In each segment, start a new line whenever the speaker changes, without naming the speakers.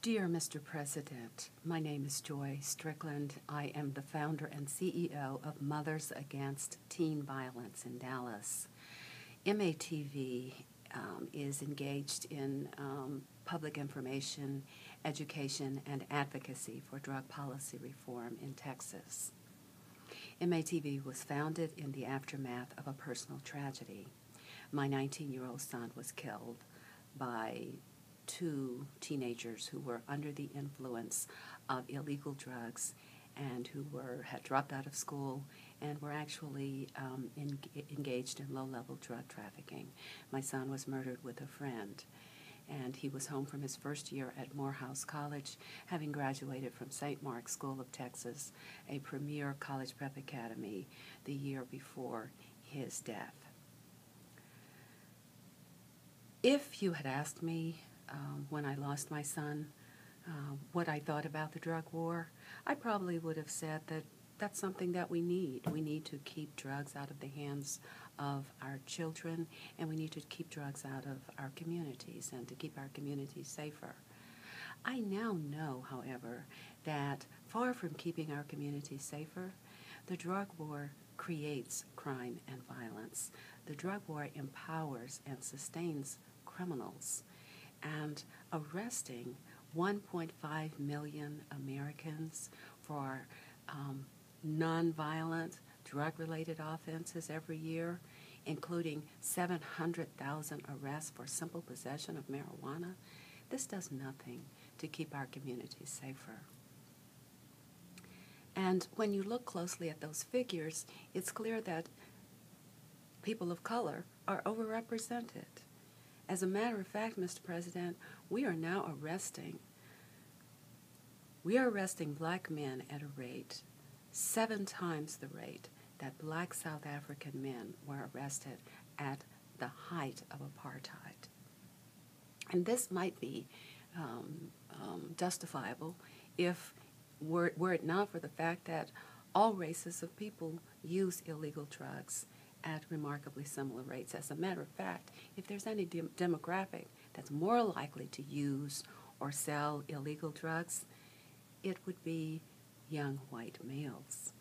Dear Mr. President, my name is Joy Strickland. I am the founder and CEO of Mothers Against Teen Violence in Dallas. MATV is engaged in public information, education, and advocacy for drug policy reform in Texas. MATV was founded in the aftermath of a personal tragedy. My 19-year-old son was killed by two teenagers who were under the influence of illegal drugs and who had dropped out of school and were actually engaged in low-level drug trafficking. My son was murdered with a friend, and he was home from his first year at Morehouse College, having graduated from St. Mark's School of Texas, a premier college prep academy, the year before his death. If you had asked me when I lost my son what I thought about the drug war, I probably would have said that that's something that we need. We need to keep drugs out of the hands of our children, and we need to keep drugs out of our communities and to keep our communities safer. I now know, however, that far from keeping our communities safer, the drug war creates crime and violence. The drug war empowers and sustains criminals, and arresting 1.5 million Americans for nonviolent drug-related offenses every year, including 700,000 arrests for simple possession of marijuana, this does nothing to keep our communities safer. And when you look closely at those figures, it's clear that people of color are overrepresented. As a matter of fact, Mr. President, we are arresting black men at a rate 7 times the rate that black South African men were arrested at the height of apartheid. And this might be justifiable if were it not for the fact that all races of people use illegal drugs at remarkably similar rates. As a matter of fact, if there's any demographic that's more likely to use or sell illegal drugs, it would be young white males.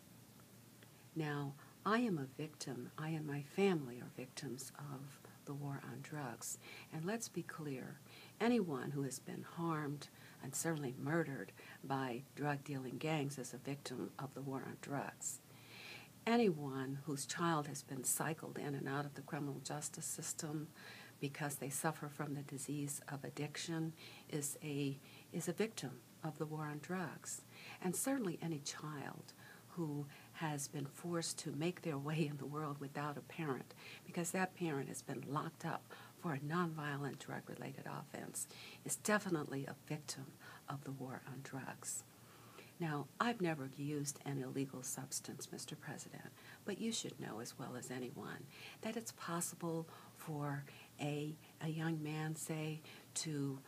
Now, I am a victim, I and my family are victims of the war on drugs. And let's be clear, anyone who has been harmed and certainly murdered by drug-dealing gangs is a victim of the war on drugs. Anyone whose child has been cycled in and out of the criminal justice system because they suffer from the disease of addiction is a victim of the war on drugs. And certainly any child who has been forced to make their way in the world without a parent because that parent has been locked up for a nonviolent drug-related offense is definitely a victim of the war on drugs. Now, I've never used an illegal substance, Mr. President, but you should know as well as anyone that it's possible for a young man, say, to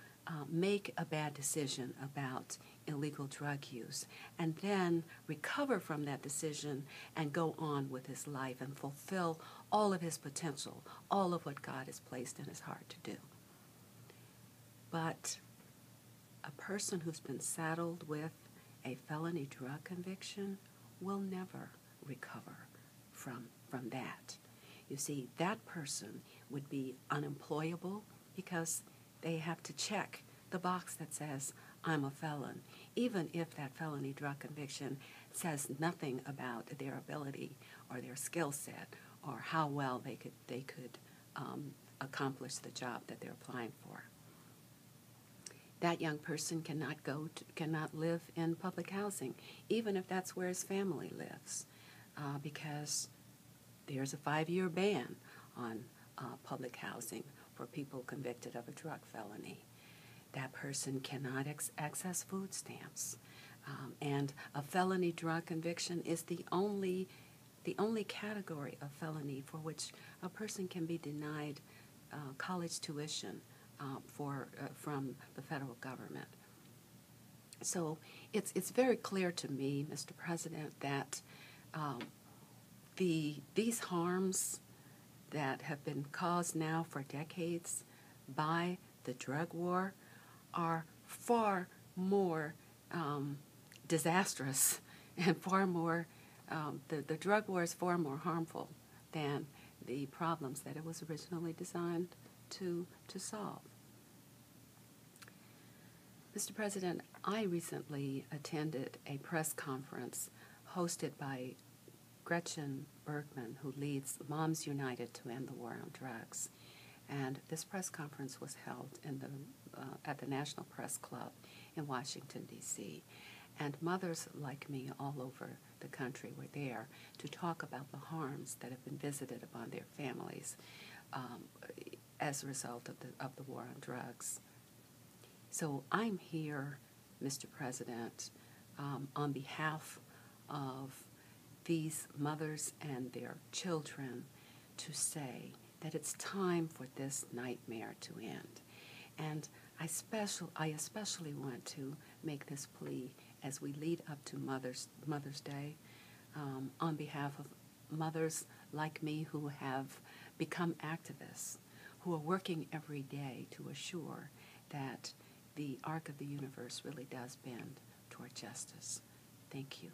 make a bad decision about illegal drug use and then recover from that decision and go on with his life and fulfill all of his potential, all of what God has placed in his heart to do. But a person who's been saddled with a felony drug conviction will never recover from that. You see, that person would be unemployable because they have to check the box that says, I'm a felon, even if that felony drug conviction says nothing about their ability or their skill set or how well they could accomplish the job that they're applying for. That young person cannot live in public housing, even if that's where his family lives, because there's a 5-year ban on public housing for people convicted of a drug felony. That person cannot access food stamps, and a felony drug conviction is the only category of felony for which a person can be denied college tuition from the federal government. So it's very clear to me, Mr. President, that these harms that have been caused now for decades by the drug war are far more disastrous and far more, the drug war is far more harmful than the problems that it was originally designed to solve. Mr. President, I recently attended a press conference hosted by Gretchen Bergman, who leads Moms United to End the War on Drugs. And this press conference was held in at the National Press Club in Washington, D.C. And mothers like me all over the country were there to talk about the harms that have been visited upon their families as a result of the war on drugs. So I'm here, Mr. President, on behalf of these mothers and their children to say that it's time for this nightmare to end. And I especially want to make this plea as we lead up to Mother's Day on behalf of mothers like me who have become activists, who are working every day to assure that the arc of the universe really does bend toward justice. Thank you.